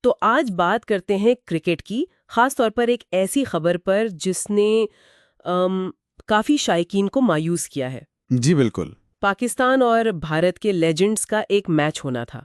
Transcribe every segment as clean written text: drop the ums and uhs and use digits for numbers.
تو آج بات کرتے ہیں کرکٹ کی، خاص طور پر ایک ایسی خبر پر جس نے کافی شائقین کو مایوس کیا ہے۔ جی بالکل۔ پاکستان اور بھارت کے لیجنڈز کا ایک میچ ہونا تھا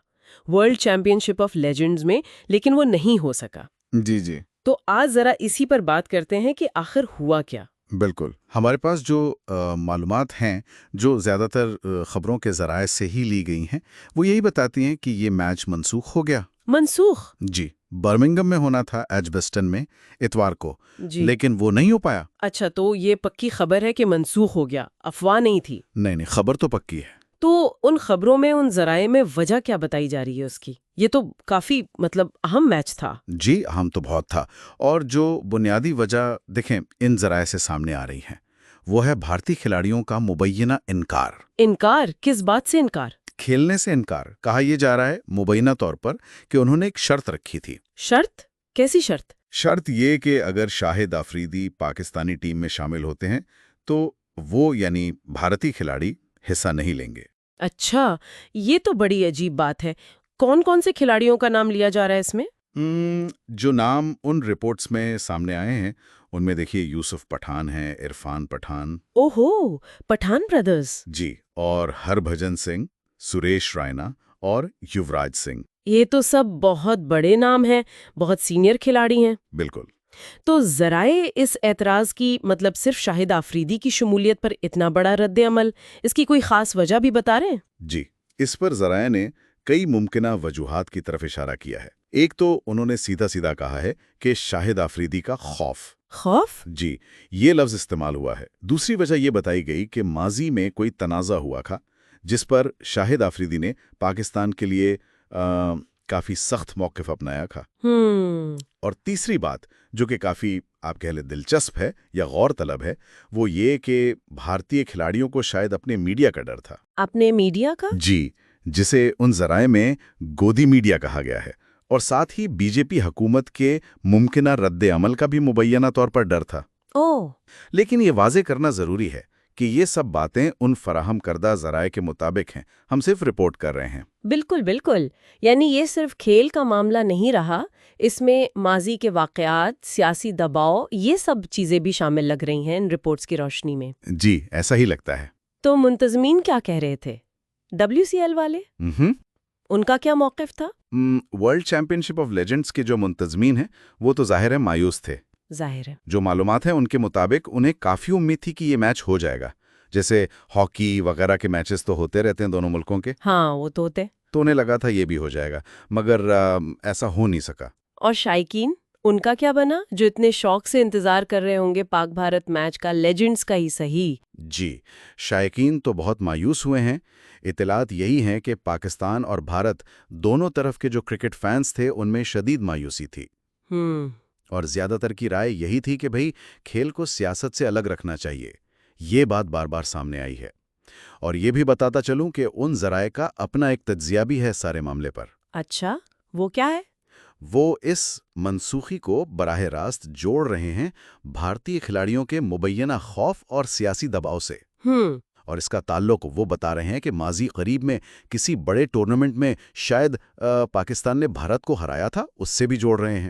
world champion ship of legends میں، لیکن وہ نہیں ہو سکا۔ جی جی تو آج ذرا اسی پر بات کرتے ہیں کہ آخر ہوا کیا۔ بالکل، ہمارے پاس جو معلومات ہیں جو زیادہ تر خبروں کے ذرائع سے ہی لی گئی ہیں، وہ یہی بتاتی ہیں کہ یہ میچ منسوخ ہو گیا۔ منسوخ؟ جی، برمنگم میں ہونا تھا ایجبسٹن میں اتوار کو، جی، لیکن وہ نہیں ہو پایا۔ اچھا، تو یہ پکی خبر ہے کہ منسوخ ہو گیا، افواہ نہیں تھی؟ نہیں، خبر تو پکی ہے۔ تو ان خبروں میں، ان ذرائع میں وجہ کیا بتائی جا رہی ہے اس کی؟ یہ تو کافی اہم میچ تھا۔ جی، اہم تو بہت تھا، اور جو بنیادی وجہ دیکھیں ان ذرائع سے سامنے آ رہی ہے وہ ہے بھارتی کھلاڑیوں کا مبینہ انکار۔ انکار؟ کس بات سے انکار؟ کھیلنے سے انکار۔ کہا یہ جا رہا ہے مبینہ طور پر کہ انہوں نے ایک شرط رکھی تھی۔ شرط؟ کیسی شرط؟ شرط یہ کہ اگر شاہد آفریدی پاکستانی ٹیم میں شامل ہوتے ہیں تو وہ یعنی بھارتی کھلاڑی حصہ نہیں لیں گے۔ اچھا، یہ تو بڑی عجیب بات ہے۔ کون کون سے کھلاڑیوں کا نام لیا جا رہا ہے اس میں؟ جو نام ان رپورٹس میں سامنے آئے ہیں ان میں دیکھیے یوسف پٹھان ہیں، عرفان پٹھان، اوہو، پٹھان بردرز۔ جی، اور ہربھجن سنگھ، سریش رائنا اور یوراج سنگھ۔ یہ تو سب بہت بڑے نام ہیں، بہت سینئر کھلاڑی ہیں۔ بالکل۔ تو ذرائع اس اعتراض کی صرف شاہد آفریدی کی شمولیت پر اتنا بڑا رد عمل، اس کی کوئی خاص وجہ بھی بتا رہے ہیں؟ جی، اس پر ذرائع نے کئی ممکنہ وجوہات کی طرف اشارہ کیا ہے۔ ایک تو انہوں نے سیدھا کہا ہے کہ شاہد آفریدی کا خوف؟ جی، یہ لفظ استعمال ہوا ہے۔ دوسری وجہ یہ بتائی گئی کہ ماضی میں کوئی تنازع ہوا تھا جس پر شاہد آفریدی نے پاکستان کے لیے کافی سخت موقف اپنایا تھا۔ اور تیسری بات جو کہ کافی آپ کہہ لیں دلچسپ ہے یا غور طلب ہے، وہ یہ کہ بھارتی کھلاڑیوں کو شاید اپنے میڈیا کا ڈر تھا۔ اپنے میڈیا کا؟ جی، جسے ان ذرائع میں گودی میڈیا کہا گیا ہے، اور ساتھ ہی بی جے پی حکومت کے ممکنہ رد عمل کا بھی مبینہ طور پر ڈر تھا۔ لیکن یہ واضح کرنا ضروری ہے کہ یہ سب باتیں ان فراہم کردہ ذرائع کے مطابق ہیں، ہم صرف رپورٹ کر رہے ہیں۔ بالکل، یعنی یہ صرف کھیل کا معاملہ نہیں رہا، اس میں ماضی کے واقعات، سیاسی دباؤ، یہ سب چیزیں بھی شامل لگ رہی ہیں ان رپورٹس کی روشنی میں۔ جی، ایسا ہی لگتا ہے۔ تو منتظمین کیا کہہ رہے تھے؟ WCL والے؟ ان کا کیا موقف تھا؟ World champion ship of legends کے جو منتظمین ہیں وہ تو ظاہر ہے مایوس تھے۔ ظاہر ہے۔ جو معلومات ہیں ان کے مطابق انہیں کافی امید تھی کہ یہ میچ ہو جائے گا، جیسے ہاکی وغیرہ کے میچز تو ہوتے رہتے ہیں دونوں ملکوں کے۔ ہاں، وہ تو ہوتے۔ تو انہیں لگا تھا یہ بھی ہو جائے گا، مگر ایسا ہو نہیں سکا۔ اور شائقین، ان کا کیا بنا جو اتنے شوق سے انتظار کر رہے ہوں گے پاک بھارت میچ کا، لیجنڈز کا ہی صحیح؟ جی، شائقین تو بہت مایوس ہوئے ہیں۔ اطلاعات یہی ہیں کہ پاکستان اور بھارت دونوں طرف کے جو کرکٹ فینس تھے ان میں شدید مایوسی تھی۔ اور زیادہ تر کی رائے یہی تھی کہ بھئی کھیل کو سیاست سے الگ رکھنا چاہیے۔ یہ بات بار بار سامنے آئی ہے۔ اور یہ بھی بتاتا چلوں کہ ان ذرائع کا اپنا ایک تجزیہ بھی ہے سارے معاملے پر۔ اچھا، وہ کیا ہے؟ وہ اس منسوخی کو براہ راست جوڑ رہے ہیں بھارتی کھلاڑیوں کے مبینہ خوف اور سیاسی دباؤ سے۔ اور اس کا تعلق وہ بتا رہے ہیں کہ ماضی قریب میں کسی بڑے ٹورنامنٹ میں شاید پاکستان نے بھارت کو ہرایا تھا، اس سے بھی جوڑ رہے ہیں۔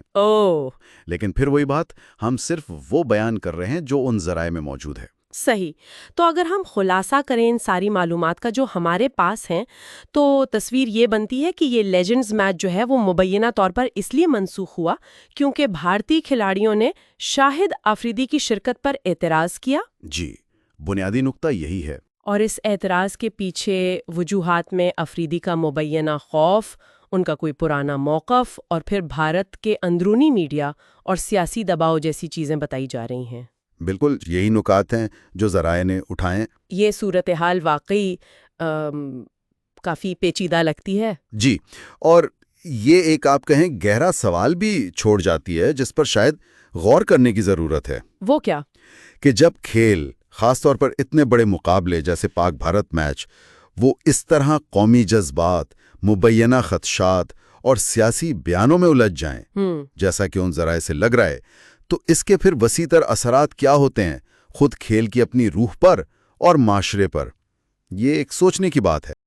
لیکن پھر وہی بات، ہم صرف وہ بیان کر رہے ہیں جو ان ذرائع میں موجود ہے۔ صحیح۔ تو اگر ہم خلاصہ کریں ان ساری معلومات کا جو ہمارے پاس ہیں، تو تصویر یہ بنتی ہے کہ یہ لیجنڈز میچ جو ہے وہ مبینہ طور پر اس لیے منسوخ ہوا کیونکہ بھارتی کھلاڑیوں نے شاہد آفریدی کی شرکت پر اعتراض کیا۔ جی، بنیادی نقطہ یہی ہے۔ اور اس اعتراض کے پیچھے وجوہات میں آفریدی کا مبینہ خوف، ان کا کوئی پرانا موقف، اور پھر بھارت کے اندرونی میڈیا اور سیاسی دباؤ جیسی چیزیں بتائی جا رہی ہیں۔ بالکل یہی نکات ہیں جو ذرائع نے اٹھائیں۔ یہ صورتحال واقعی کافی پیچیدہ لگتی ہے۔ جی، اور یہ ایک آپ کہیں گہرا سوال بھی چھوڑ جاتی ہے جس پر شاید غور کرنے کی ضرورت ہے۔ وہ کیا؟ کہ جب کھیل، خاص طور پر اتنے بڑے مقابلے جیسے پاک بھارت میچ، وہ اس طرح قومی جذبات، مبینہ خدشات اور سیاسی بیانوں میں الجھ جائیں جیسا کہ ان ذرائع سے لگ رہا ہے، تو اس کے پھر وسیع تر اثرات کیا ہوتے ہیں خود کھیل کی اپنی روح پر اور معاشرے پر؟ یہ ایک سوچنے کی بات ہے۔